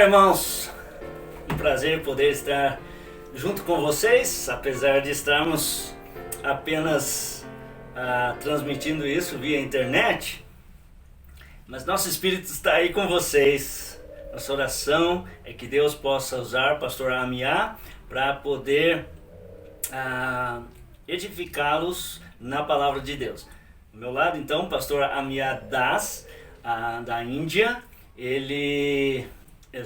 irmãos, um prazer poder estar junto com vocês, apesar de estarmos apenas transmitindo isso via internet, mas nosso Espírito está aí com vocês. Nossa oração é que Deus possa usar o pastor Amiá para poder edificá-los na palavra de Deus. Do meu lado, então, o pastor Amiá Das, da Índia.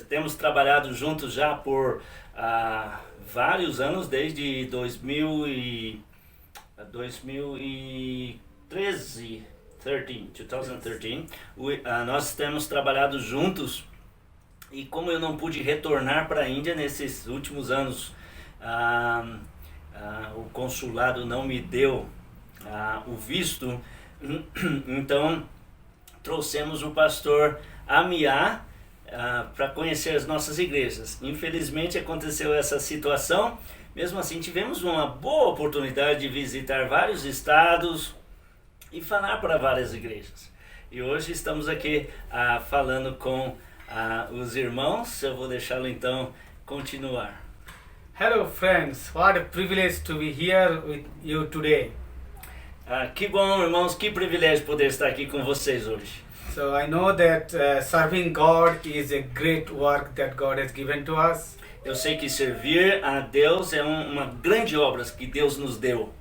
Temos trabalhado juntos já por vários anos, desde 2013. Nós temos trabalhado juntos, e como eu não pude retornar para a Índia nesses últimos anos, o consulado não me deu o visto, então trouxemos o pastor Amiá para conhecer as nossas igrejas. Infelizmente aconteceu essa situação. Mesmo assim, tivemos uma boa oportunidade de visitar vários estados e falar para várias igrejas. E hoje estamos aqui falando com os irmãos. Eu vou deixá-lo então continuar. Hello friends, what a privilege to be here with you today. Que bom, irmãos, que privilégio poder estar aqui com vocês hoje. So I know that serving God is a great work that God has given to us. Eu sei que servir a Deus é uma grande obra que Deus nos deu.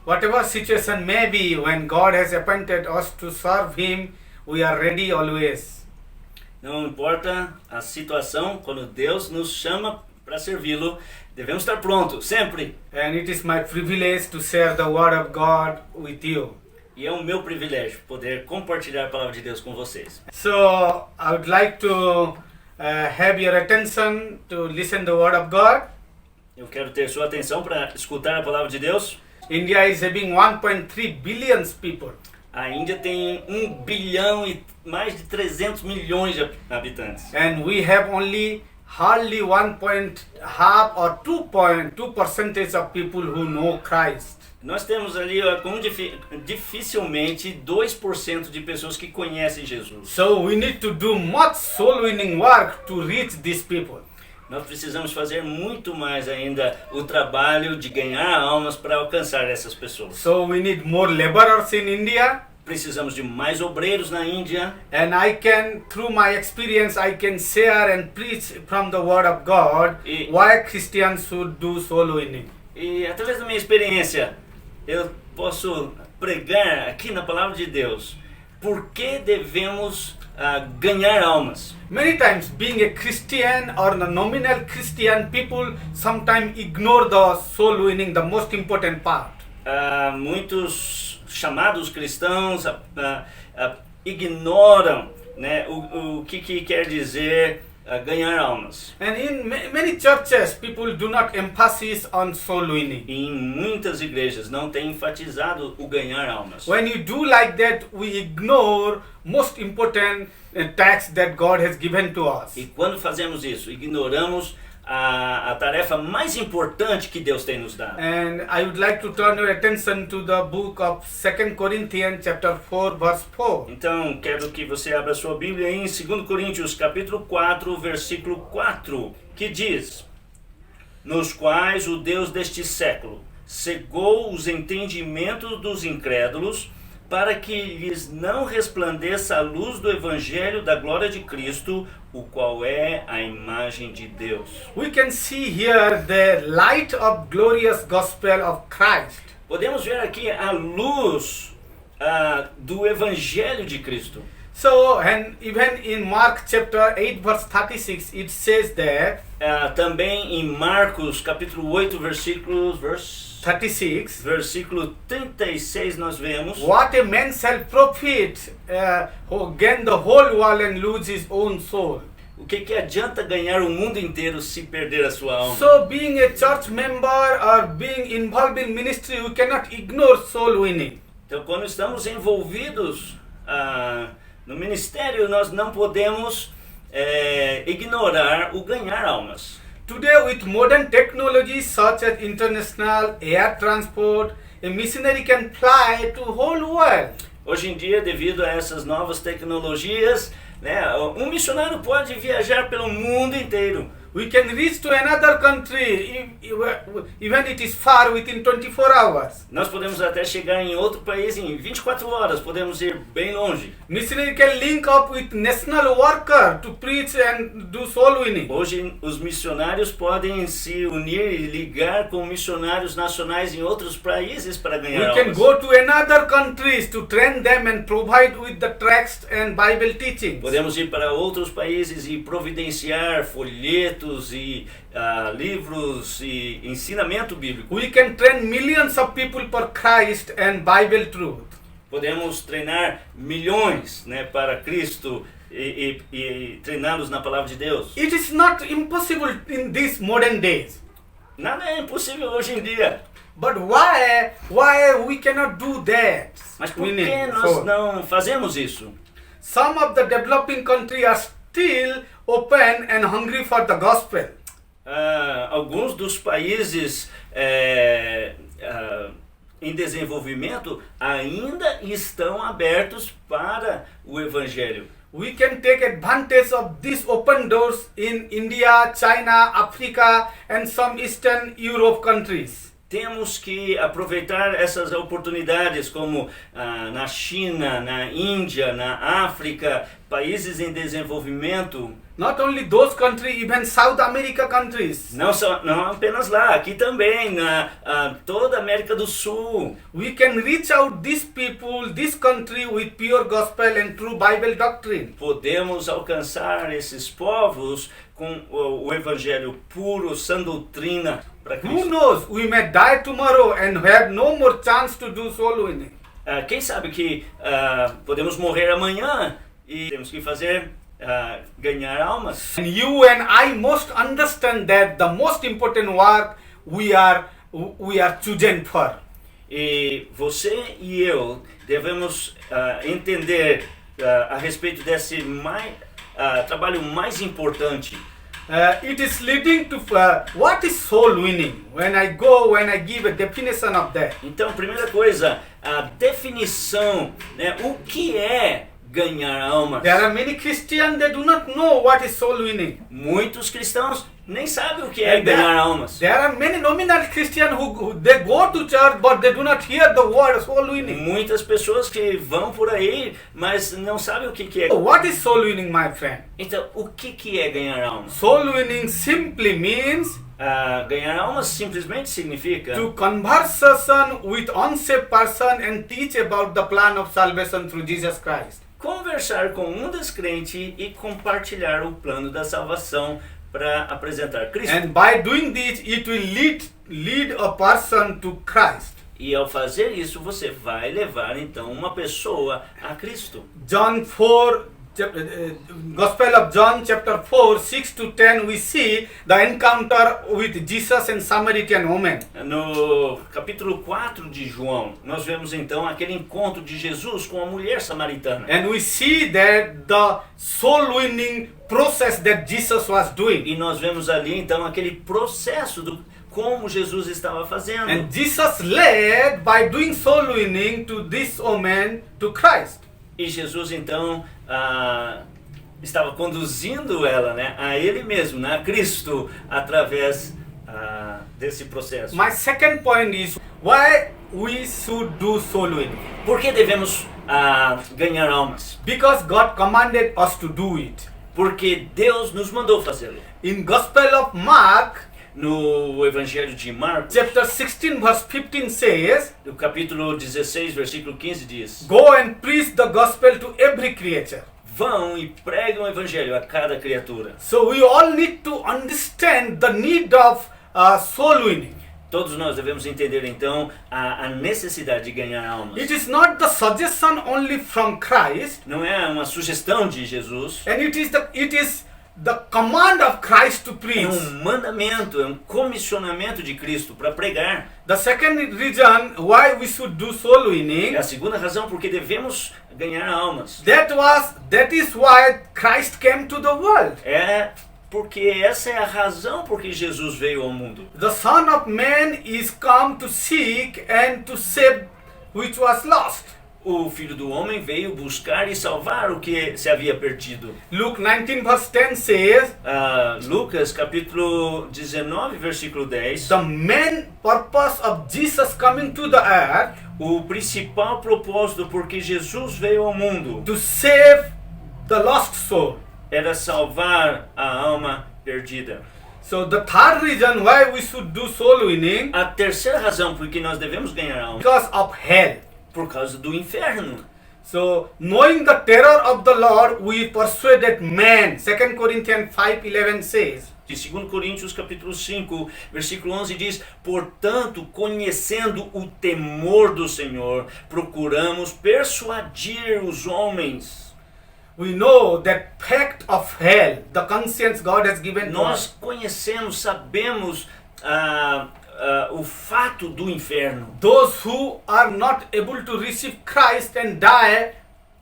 Whatever situation may be, when God has appointed us to serve Him, we are ready always. Não importa a situação, quando Deus nos chama para servi-lo, devemos estar prontos, sempre. And it is my privilege to share the word of God with you. E é o meu privilégio poder compartilhar a palavra de Deus com vocês. So I would like to have your attention to listen the word of God. Eu quero ter sua atenção para escutar a palavra de Deus. India is having 1.3 billion people. A Índia tem 1 bilhão e mais de 300 milhões de habitantes. And we have only hardly 1.5 or 2% of people who know Christ. Nós temos ali dificilmente 2% de pessoas que conhecem Jesus. So we need to do much soul winning work to reach these people. Nós precisamos fazer muito mais ainda o trabalho de ganhar almas para alcançar essas pessoas. So we need more laborers in India. Precisamos de mais obreiros na Índia. And I can, through my experience, I can share and preach from the word of God why Christians should do soul winning. E através da minha experiência, eu posso pregar aqui na palavra de Deus por que devemos ganhar almas. Many times, being a Christian or a nominal Christian, people sometimes ignore the soul winning, the most important part. Muitos chamados cristãos ignoram, né, o que quer dizer ganhar almas. And in many churches, people do not emphasize on soul winning. Em muitas igrejas não tem enfatizado o ganhar almas. When you do like that, we ignore most important task that God has given to us. E quando fazemos isso, ignoramos a tarefa mais importante que Deus tem nos dado. And I would like to turn your attention to the book of 2 Corinthians chapter 4 verse 4. Então, quero que você abra sua Bíblia aí em 2 Coríntios capítulo 4, versículo 4, que diz: nos quais o Deus deste século cegou os entendimentos dos incrédulos, para que lhes não resplandeça a luz do evangelho da glória de Cristo, o qual é a imagem de Deus. We can see here the light of glorious gospel of Christ. Podemos ver aqui a luz do evangelho de Cristo. So, and even in Mark chapter 8 verse 36, it says that também em Marcos capítulo 8 versículo 36 nós vemos: what a man shall profit who gain the whole world and lose his own soul. O que adianta ganhar o mundo inteiro se perder a sua alma? So being a church member or being involved in ministry, we cannot ignore soul winning. Então, quando estamos envolvidos no ministério, nós não podemos ignorar o ganhar almas. Today, with modern technology such as international air transport, a missionary can fly to whole world. Hoje em dia, devido a essas novas tecnologias, né? Um missionário pode viajar pelo mundo inteiro. We can reach to another country, even it is far, within 24 hours. Nós podemos até chegar em outro país em 24 horas, podemos ir bem longe. Missionary can link up with national worker to preach and do soul winning. Hoje os missionários podem se unir e ligar com missionários nacionais em outros países para ganhar We can almas. go to another countries to train them and provide with the text and Bible teachings. Podemos ir para outros países e providenciar folhetos e livros e ensinamento bíblico. We can train millions of people for Christ and Bible truth. Podemos treinar milhões, né, para Cristo e treiná-los na palavra de Deus. It is not impossible in these modern days. Nada é impossível hoje em dia. But why we cannot do that? Mas por Winning. que nós So, não fazemos isso? some of the developing countries are still open and hungry for the gospel. Alguns dos países em desenvolvimento ainda estão abertos para o Evangelho. We can take advantage of these open doors in India, China, Africa and some Eastern Europe countries. Temos que aproveitar essas oportunidades como na China, na Índia, na África, países em desenvolvimento. Not only those countries, even South America countries. Não apenas lá, aqui também, na toda a América do Sul. We can reach out these people, this country with pure gospel and true Bible doctrine. Podemos alcançar esses povos com o Evangelho puro, sã doutrina para Who Cristo. knows, we may die tomorrow and have no more chance to do soul winning. Quem sabe que podemos morrer amanhã e temos que fazer ganhar almas. And you and I must understand that the most important work we are chosen for. E você e eu devemos entender a respeito desse trabalho mais importante. It is leading to what is soul winning? When I give a definition of that. Então, primeira coisa, a definição, né? O que é ganhar almas? There are many Christians that do not know what is soul winning. Muitos cristãos nem sabem o que é And ganhar almas. There are many nominal Christians who they go to church but they do not hear the word soul winning. Muitas pessoas que vão por aí, mas não sabem o que é. So what is soul winning, my friend? Então, o que é ganhar almas? Soul winning simply means Ganhar almas simplesmente significa to conversation with unsaved person and teach about the plan of salvation through Jesus Christ. conversar com um descrente e compartilhar o plano da salvação para apresentar Cristo. And by doing this, it will lead a person to Christ. E ao fazer isso, você vai levar então uma pessoa a Cristo. Gospel of John chapter 4, 6 to 10, we see the encounter with Jesus and Samaritan woman. No capítulo 4 de João, nós vemos então aquele encontro de Jesus com a mulher samaritana. And we see that the soul winning process that Jesus was doing. E nós vemos ali então aquele processo do como Jesus estava fazendo. And Jesus led by doing soul winning to this woman to Christ. E Jesus então estava conduzindo ela, né, a Ele mesmo, né, a Cristo, através desse processo. My second point is why we should do soul winning. Por que devemos ganhar almas? Because God commanded us to do it. Porque Deus nos mandou fazê-lo. In Gospel of Mark, No Evangelho de Marcos, chapter 16 verse 15 says, no capítulo 16, versículo 15 diz: go and preach the gospel to every creature. Vão e pregam o Evangelho a cada criatura. So we all need to understand the need of soul winning. Todos nós devemos entender então a necessidade de ganhar almas. It is not the suggestion only from Christ, Não é uma sugestão de Jesus, and it is the command of Christ to é preach. mandamento, é um comissionamento de Cristo para pregar. The second reason why we should do soul winning, É a segunda razão porque devemos ganhar almas. that is why Christ came to the world. É porque essa é a razão por que Jesus veio ao mundo. The Son of Man is come to seek and to save which was lost. o Filho do Homem veio buscar e salvar o que se havia perdido. Luke 19 verse 10 says, Lucas capítulo 19, versículo 10. the main purpose of Jesus coming to the earth O principal propósito porque Jesus veio ao mundo to save the lost soul. era salvar a alma perdida. So the third reason why we should do soul winning, A terceira razão por que nós devemos ganhar alma because of hell. por causa do inferno. So knowing the terror of the Lord, we persuaded man. 2 Corinthians 5:11 says. De 2 Coríntios capítulo 5, versículo 11 diz: portanto, conhecendo o temor do Senhor, procuramos persuadir os homens. We know that fact of hell, the conscience God has given to us. Nós conhecemos, sabemos o fato do inferno. Those who are not able to receive Christ and die,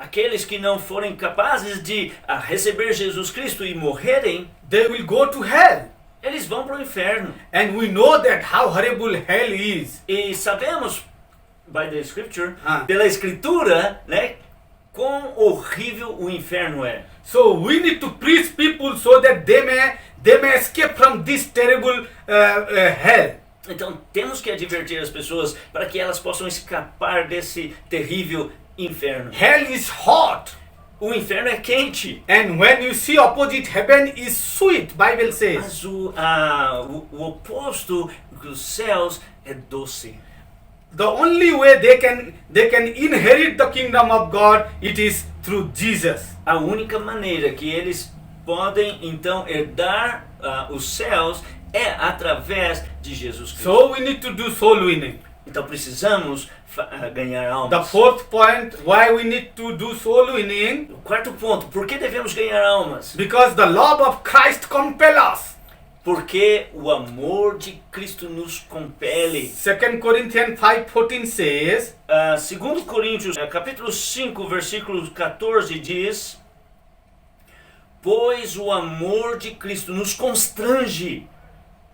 Aqueles que não forem capazes de receber Jesus Cristo e morrerem, they will go to hell. eles vão para o inferno. And we know that how horrible hell is. E sabemos, by the scripture, Ah. pela escritura, né, quão horrível o inferno é. So we need to preach people so that they may escape from this terrible hell. Então temos que advertir as pessoas para que elas possam escapar desse terrível inferno. Hell is hot. O inferno é quente, And when you see opposite, heaven is sweet, Bible says. mas o oposto dos céus é doce. The only way they can inherit the kingdom of God, it is through Jesus. A única maneira que eles podem então herdar os céus é através de Jesus Cristo. So we need to do soul winning. Então precisamos ganhar The almas. fourth point, why we need to do soul winning, O quarto ponto, por que devemos ganhar almas? because the love of Christ compels us. Porque o amor de Cristo nos compele. 2 Corinthians 5:14 says, 2 Coríntios, capítulo 5, versículo 14 diz: pois o amor de Cristo nos constrange,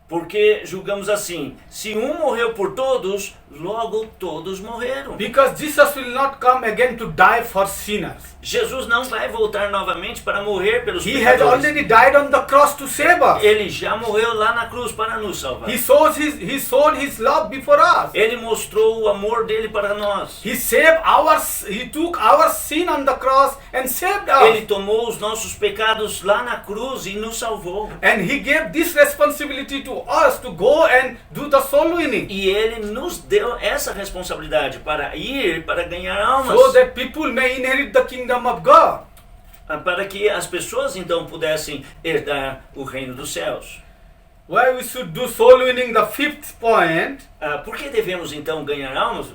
porque julgamos assim, se um morreu por todos, logo todos morreram. because Jesus will not come again to die for sinners. Jesus não vai voltar novamente para morrer pelos He has pecadores. already died on the cross to save us. Ele já morreu lá na cruz para nos salvar. He showed his love before us. Ele mostrou o amor dele para nós. He took our sin on the cross and saved Ele us. tomou os nossos pecados lá na cruz e nos salvou. And he gave this responsibility to us to go and do the soul winning. E ele nos deu essa responsabilidade para ir, para ganhar almas. So that people may inherit the kingdom of God. Para que as pessoas então pudessem herdar o reino dos céus. Why we should do soul winning, the fifth point, Por que devemos então ganhar almas?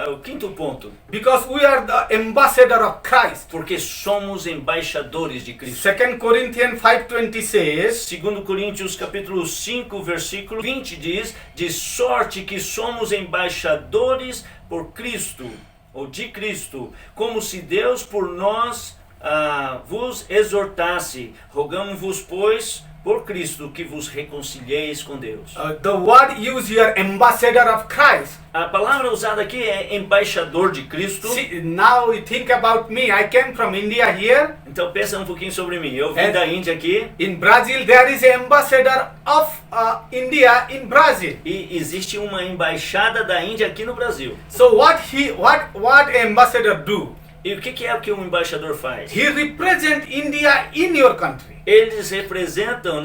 O quinto ponto. because we are the ambassador of Christ. Porque somos embaixadores de Cristo. 2 Corinthians 5:20 says, 2 Coríntios capítulo 5, versículo 20 diz: de sorte que somos embaixadores por Cristo, ou de Cristo, como se Deus por nós vos exortasse. Rogamos-vos, pois, por Cristo, que vos reconcilieis com Deus. the word used here, ambassador of Christ. A palavra usada aqui é embaixador de Cristo. See, now you think about me. I came from India here. Então pensa um pouquinho sobre mim. Eu vim da Índia aqui In Brazil, there is an ambassador of India in Brazil. e existe uma embaixada da Índia aqui no Brasil. So what ambassador do? E o que é que um embaixador faz? He represent India in your country. Eles representam,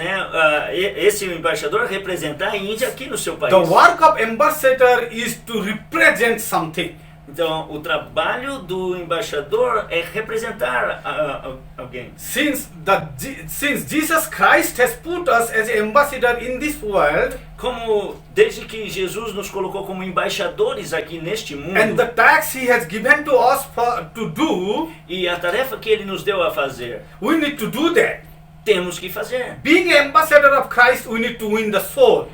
esse embaixador representar a Índia aqui no seu país. The work of ambassador is to represent something. Então, o trabalho do embaixador é representar alguém. Since Jesus Christ has put us as ambassador in this world, Desde que Jesus nos colocou como embaixadores aqui neste mundo, and the task He has given to us to do, e a tarefa que Ele nos deu a fazer, we need to do that. temos que fazer. Being an ambassador of Christ, we need to win the soul.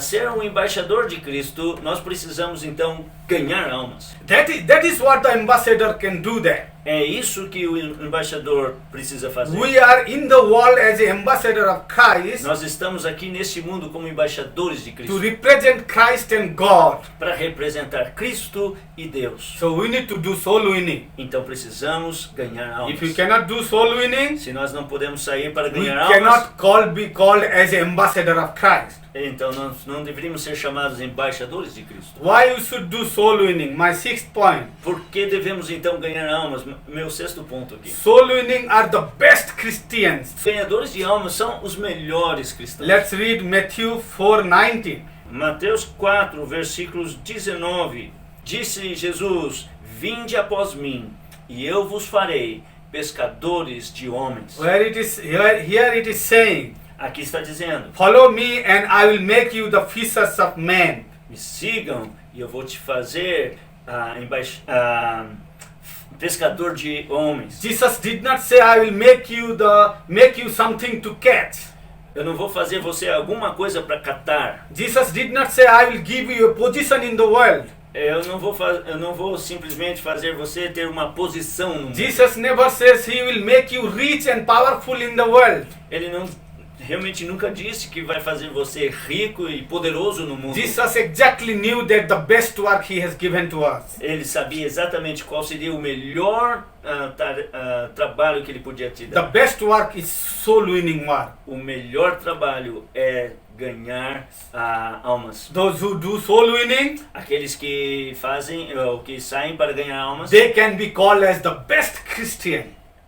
Ser um embaixador de Cristo, nós precisamos então ganhar almas. That is what the ambassador can do that. É isso que o embaixador precisa fazer. We are in the world as an ambassador of Christ Nós estamos aqui neste mundo como embaixadores de to Cristo, represent Christ and God. para representar Cristo e Deus. So we need to do soul winning. Então precisamos ganhar If we almas. cannot do soul winning, Se nós não podemos sair para we ganhar almas, cannot be called as an ambassador of Christ. então nós não deveríamos ser chamados embaixadores de Cristo. Why you should do soul winning? My sixth point. Por que devemos então ganhar almas? Meu sexto ponto aqui. Soul winning are the best Christians. Ganhadores de almas são os melhores cristãos. Let's read Matthew 4:19. Mateus 4, versículos 19. Disse Jesus: Vinde após mim, e eu vos farei pescadores de homens. Here it is saying, Aqui está dizendo: follow me and I will make you the fishers of men. Me sigam e eu vou te fazer pescador de homens. Jesus did not say I will make you something to catch. Eu não vou fazer você alguma coisa para catar. Jesus did not say I will give you a position in the world. Eu não vou simplesmente fazer você ter uma posição no mundo. Jesus never says he will make you rich and powerful in the world. Ele realmente nunca disse que vai fazer você rico e poderoso no mundo. Jesus exactly knew that the best work he has given to us. Ele sabia exatamente qual seria o melhor trabalho que ele podia te dar. The best work is soul winning work. O melhor trabalho é ganhar almas. Those who do soul winning, Aqueles que fazem ou que saem para ganhar almas, they can be called as the best Christian.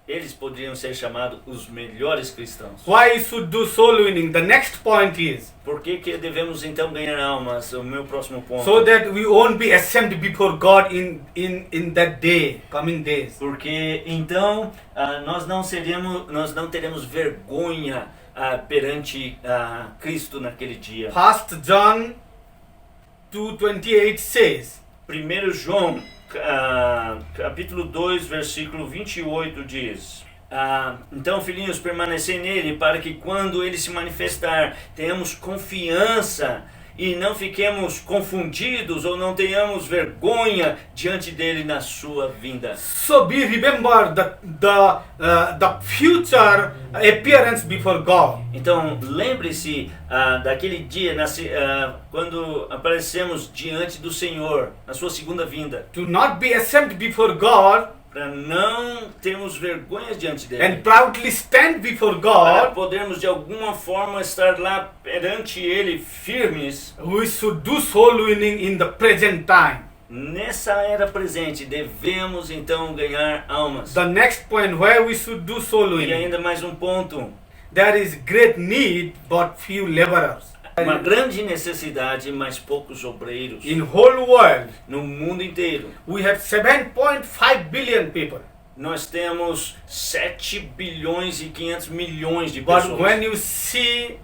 eles poderiam ser chamados os melhores cristãos. Why should do soul winning? The next point is Por que devemos então ganhar almas? O meu próximo ponto. so that we won't be ashamed before God in that day, coming days. Porque então nós não teremos vergonha perante Cristo naquele dia. 1 John 2:28 says, 1 João, capítulo 2, versículo 28 diz: então, filhinhos, permanecei nele, para que quando ele se manifestar, tenhamos confiança e não fiquemos confundidos ou não tenhamos vergonha diante dele na sua vinda. so be remember the future appearance before God. Então, lembre-se daquele dia quando aparecemos diante do Senhor, na sua segunda vinda, To not be ashamed before God para não termos vergonhas diante dele, and proudly stand before para God, podermos de alguma forma estar lá perante ele firmes. we should do soul winning in the present time. Nessa era presente, devemos então ganhar almas. The next point where we should do soul E winning. ainda mais um ponto: There is great need but few laborers. uma grande necessidade, mas poucos obreiros. In whole world, No mundo inteiro, we have 7.5 billion people. nós temos 7 bilhões e 500 milhões de But pessoas. when you see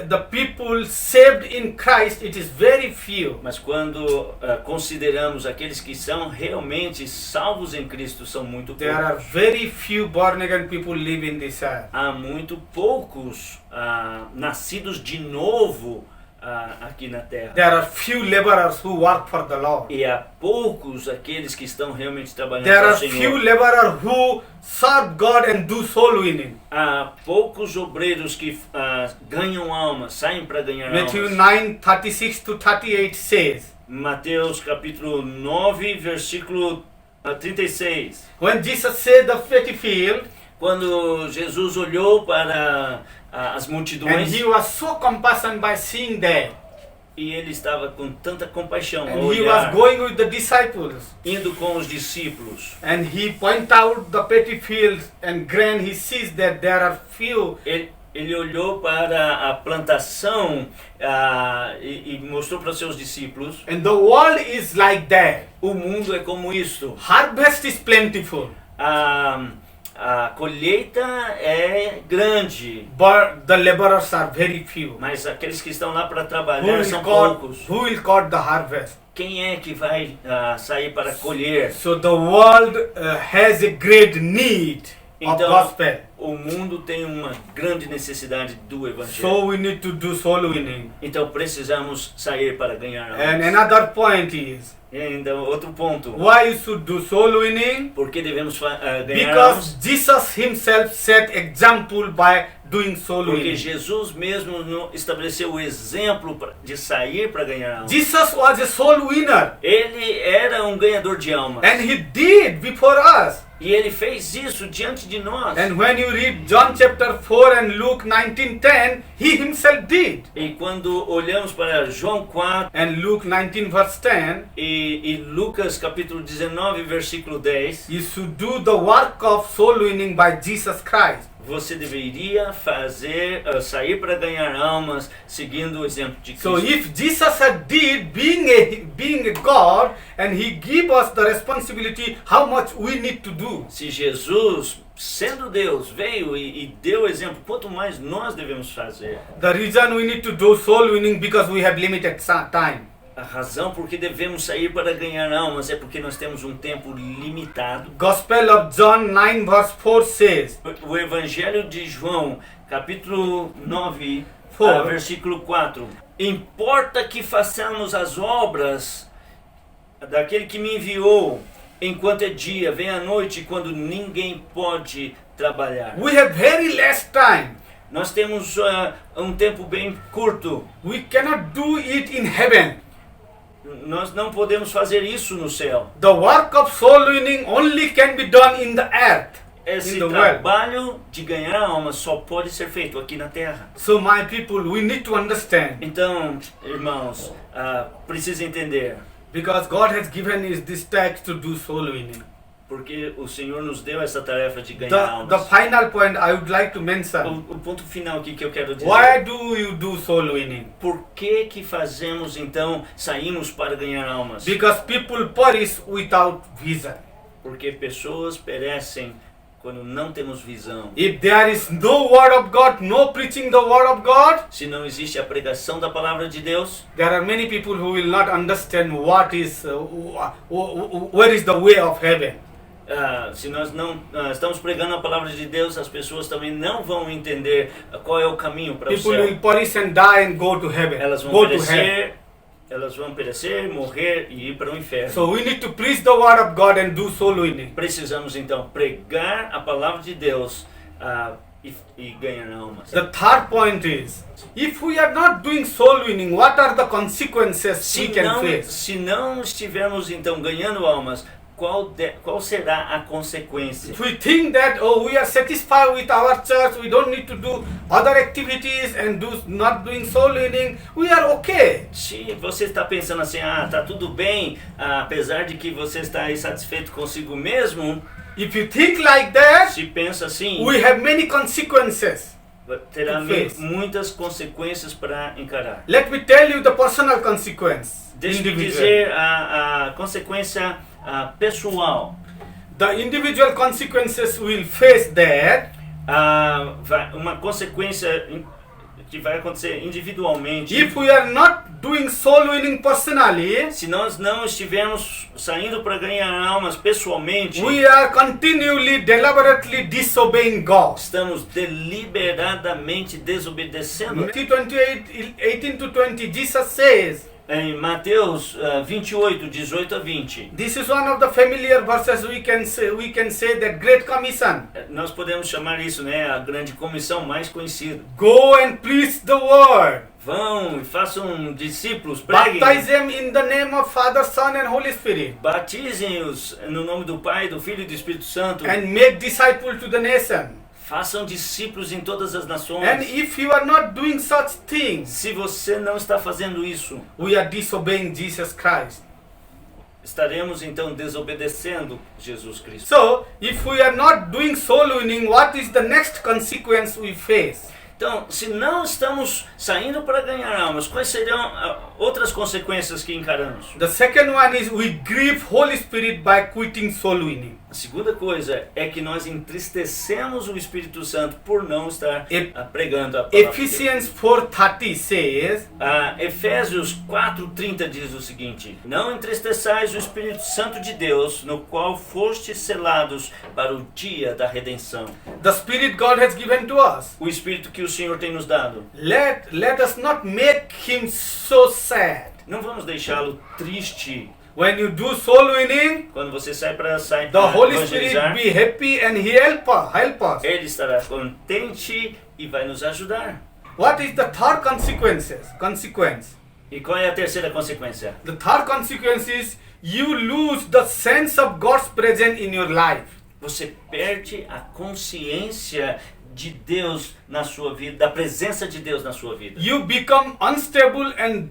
the people saved in Christ, it is very few. Mas quando consideramos aqueles que são realmente salvos em Cristo, são muito There are poucos. very few born again people live in this earth. Há muito poucos nascidos de novo aqui na terra. There are few laborers who work for the Lord. E há poucos aqueles que estão realmente trabalhando There para o are Senhor. few laborers who serve God and do soul winning. Há poucos obreiros que ganham almas, saem para ganhar Matthew almas. 9:36-38 says, Mateus capítulo 9, versículo 36. when Jesus said the fatty field, Quando Jesus olhou para as and multidões, he was so compassionate by seeing that, e ele estava com tanta compaixão ao and he was olhar, going with the disciples, indo com os discípulos. and he point out the petty fields and grain. He sees that there are few. Ele olhou para a plantação e mostrou para os seus discípulos: And the world is like that. o mundo é como isto. Harvest is plentiful, A colheita é grande, but the laborers are very few. mas aqueles que estão lá para Who trabalhar são will cut, poucos. who will cut the harvest? Quem é que vai sair para colher? So the world has a great need of Então, gospel. o mundo tem uma grande necessidade do Evangelho. So we need to do soul winning. Então precisamos sair para ganhar And almas. another point is, E ainda outro ponto. why you should do soul winning? Por que devemos ganhar Because almas? Jesus himself set example by doing soul Porque winning. Jesus mesmo estabeleceu o exemplo de sair para ganhar almas. Jesus was a soul winner, Ele era um ganhador de almas. and he did before us. E ele fez isso diante de nós. And when you read John chapter 4 and Luke 19:10, he himself did. E quando olhamos para João 4 And Luke 19 verse 10, e Lucas capítulo 19, versículo 10, you should do the work of soul winning by Jesus Christ. você deveria sair para ganhar almas seguindo o exemplo de Cristo. So if Jesus had did being a God and he give us the responsibility how much we need to do. Se Jesus, sendo Deus, veio e deu o exemplo, quanto mais nós devemos fazer. The reason we need to do soul winning because we have limited time. A razão por que devemos sair para ganhar almas é porque nós temos um tempo limitado. Gospel of John 9 verse 4 says, O Evangelho de João, capítulo 9, For- versículo 4. Importa que façamos as obras daquele que me enviou, enquanto é dia, vem a noite, quando ninguém pode trabalhar. we have very less time. Nós temos um tempo bem curto. We cannot do it in heaven. Nós não podemos fazer isso no céu. The work of soul winning only can be done in the earth. Esse In the world. trabalho de ganhar almas só pode ser feito aqui na terra. So my people, we need to understand, Então, irmãos, precisa entender, because God has given us this task to do soul winning. porque o Senhor nos deu essa tarefa de ganhar The almas. final point I would like to mention, O ponto final aqui que eu quero dizer. why do you do soul winning? Por que fazemos então, saímos para ganhar almas? Because people perish without vision. Porque pessoas perecem quando não temos visão. If there is no word of God, no preaching the word of God, Se não existe a pregação da palavra de Deus, there are many people who will not understand what is, where is the way of heaven. se nós não estamos pregando a palavra de Deus, as pessoas também não vão entender qual é o caminho para o People céu. will perish and die and go to heaven. Elas vão Go to hell. perecer, morrer e ir para o inferno. So we need to preach the word of God and do soul winning. Precisamos então pregar a palavra de Deus e ganhar almas. The third point is, if we are not doing soul winning, what are the consequences we can face? Se não estivermos então ganhando almas, qual será a consequência? If we think that, oh, we are satisfied with our church, we don't need to do other activities and not doing soul winning, we are okay. Se você está pensando assim, tá tudo bem, apesar de que você está aí satisfeito consigo mesmo, If you think like that, se pensa assim, we have many consequences. terá to face. muitas consequências para encarar. Let me tell you the personal consequence. Deixa eu Individual. dizer a consequência pessoal. The individual consequences will face that. Uma consequência que vai acontecer individualmente. If we are not doing soul winning personally, Se nós não estivermos saindo para ganhar almas pessoalmente, we are continually, deliberately disobeying God. estamos deliberadamente desobedecendo. Matthew 28, 18 to 20, Jesus says, Em Mateus 28, 18 a 20, this is one of the familiar verses we can say that Great Commission. nós podemos chamar isso, né, a grande comissão mais conhecida. Go and preach the word. Vão e façam discípulos, preguem, Baptize them in the name of Father, Son and Holy Spirit. batizem-os no nome do Pai, do Filho e do Espírito Santo. And make disciples to the nation. Façam discípulos em todas as nações. And if you are not doing such things, Se você não está fazendo isso, we are disobeying Jesus Christ. estaremos então desobedecendo Jesus Cristo. So, if we are not doing soul winning, what is the next consequence we face? Então, se não estamos saindo para ganhar almas, quais serão outras consequências que encaramos. The second one is we grieve Holy Spirit by quitting soul winning. A segunda coisa é que nós entristecemos o Espírito Santo por não estar pregando a palavra de Deus. Ephesians 4:30 says, Efésios 4:30 diz o seguinte: Não entristeçais o Espírito Santo de Deus, no qual fostes selados para o dia da redenção. the Spirit God has given to us. O Espírito que o Senhor tem nos dado. Let us not make him so sad. Não vamos deixá-lo triste. When you do soul winning, Quando você sai the Holy Spirit evangelizar, be happy and he help us. Ele estará contente e vai nos ajudar. What is the third consequence? E qual é a terceira consequência? The third consequence is you lose the sense of God's presence in your life. Você perde a consciência de Deus na sua vida, da presença de Deus na sua vida. You become unstable and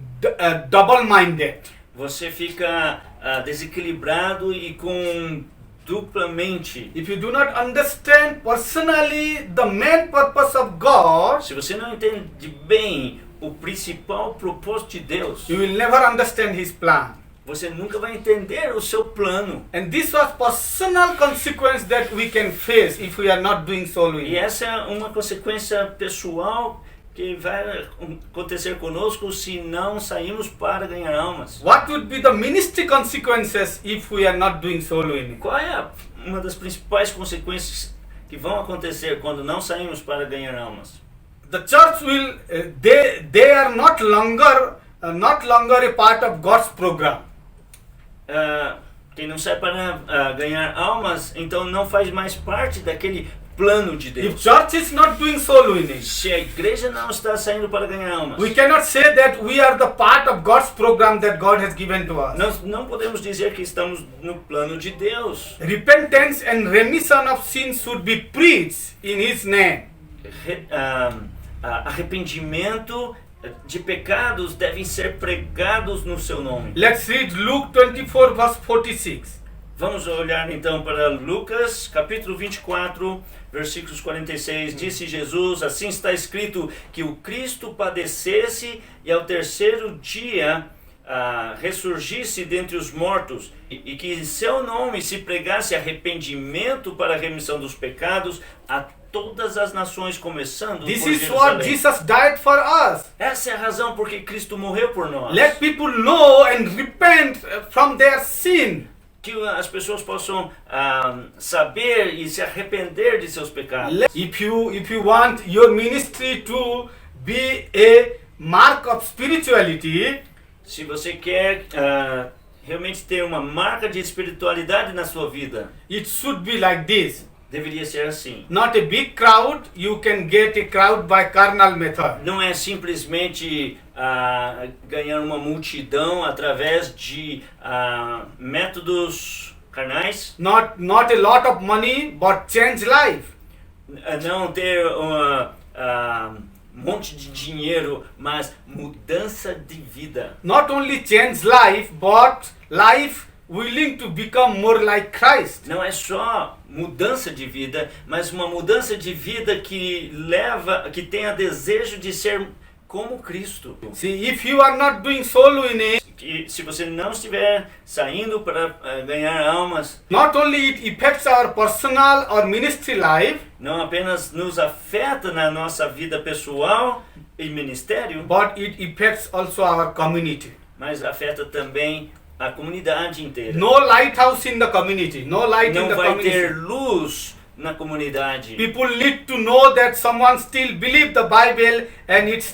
double-minded. Você fica desequilibrado e com dupla mente. If you do not understand personally the main purpose of God, Se você não entende bem o principal propósito de Deus, you will never understand his plan. você nunca vai entender o seu plano. And this was personal consequence that we can face if we are not doing soul E winning. essa é uma consequência pessoal que vai acontecer conosco se não sairmos para ganhar almas. What would be the ministry consequences if we are not doing soul winning? Qual é uma das principais consequências que vão acontecer quando não saímos para ganhar almas? The church will they are not longer a part of God's program. Quem não sai para ganhar almas, então não faz mais parte daquele plano de If Deus. church is not doing soul winning, Se a igreja não está saindo para ganhar almas, we cannot say that we are the part of God's program that God has given to us. nós não podemos dizer que estamos no plano de Deus. Repentance and remission of sins should be preached in His name. Arrependimento de pecados devem ser pregados no seu nome. Let's read Luke 24 verse 46. Vamos olhar então para Lucas, capítulo 24, versículos 46. Disse Jesus: Assim está escrito que o Cristo padecesse e ao terceiro dia ressurgisse dentre os mortos, e que em seu nome se pregasse arrependimento para a remissão dos pecados a todas as nações, começando This por is what Jerusalém. Jesus died for us. Essa é a razão por que Cristo morreu por nós. Let people know and repent from their sin. Que as pessoas possam saber e se arrepender de seus pecados. If you want your ministry to be a mark of spirituality, Se você quer realmente ter uma marca de espiritualidade na sua vida, it should be like this. deveria ser assim. Not a big crowd, you can get a crowd by carnal method. Não é simplesmente ganhar uma multidão através de métodos carnais. Not a lot of money, but change life. Não ter monte de dinheiro, mas mudança de vida. Not only change life, but life willing to become more like Christ. Não é só mudança de vida, mas uma mudança de vida que tenha desejo de ser como Cristo. See, if you are not doing soul winning, Que se você não estiver saindo para ganhar almas, not only it affects our personal or ministry life, não apenas nos afeta na nossa vida pessoal e ministério, but it affects also our community. mas afeta também a comunidade inteira. No lighthouse in the community. No light in Não the vai ter community. luz na comunidade. People need to know that someone still believe the Bible and its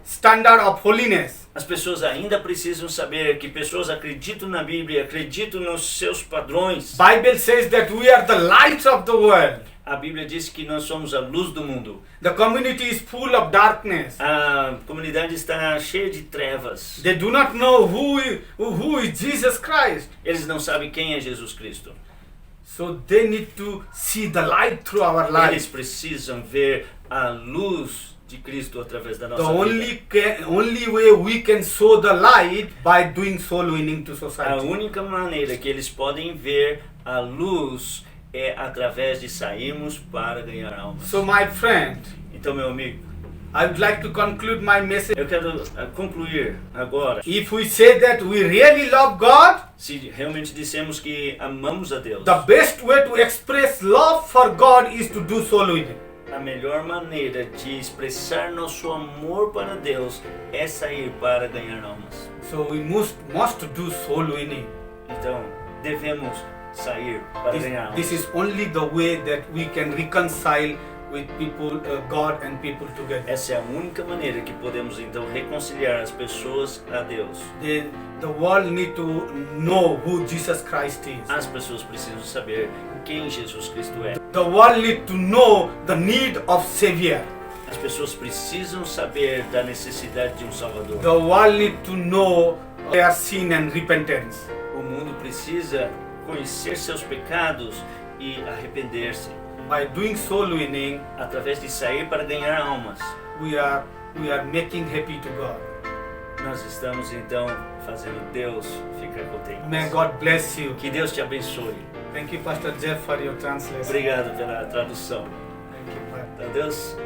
standard of holiness. As pessoas ainda precisam saber que pessoas acreditam na Bíblia, acreditam nos seus padrões. Bible says that we are the lights of the world. A Bíblia diz que nós somos a luz do mundo. The community is full of darkness. A comunidade está cheia de trevas. They do not know who is Jesus Christ. Eles não sabem quem é Jesus Cristo. So they need to see the light through our Eles lives. precisam ver a luz de Cristo através da The nossa vida. only way we can show the light by doing soul winning to A society. única maneira que eles podem ver a luz é através de sairmos para ganhar almas. So my friend, Então, meu amigo, I would like to conclude my message. Eu quero concluir agora. If we say that we really love God, Se realmente dissemos que amamos a Deus, the best way to express love for God is to do soul winning. a melhor maneira de expressar nosso amor para Deus é sair para ganhar almas. So we must do soul winning. Então, devemos sair para ganhar almas. This is only the way that we can reconcile with people, God and people together. Essa é a única maneira que podemos então reconciliar as pessoas a Deus. The world need to know who Jesus Christ is. As pessoas precisam saber quem Jesus Cristo é. The world need to know the need of Savior. As pessoas precisam saber da necessidade de um Salvador. The world need to know their sin and repentance. O mundo precisa conhecer seus pecados e arrepender-se. By doing soul winning, Através de sair para ganhar almas, we are making happy to God. nós estamos então fazendo Deus ficar contente. May God bless you. Que Deus te abençoe. Thank you, Pastor Jeff, for your translation. Obrigado pela tradução. Thank you. Bye. Então Deus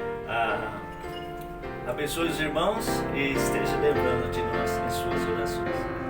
abençoe os irmãos e esteja lembrando de nós em suas orações.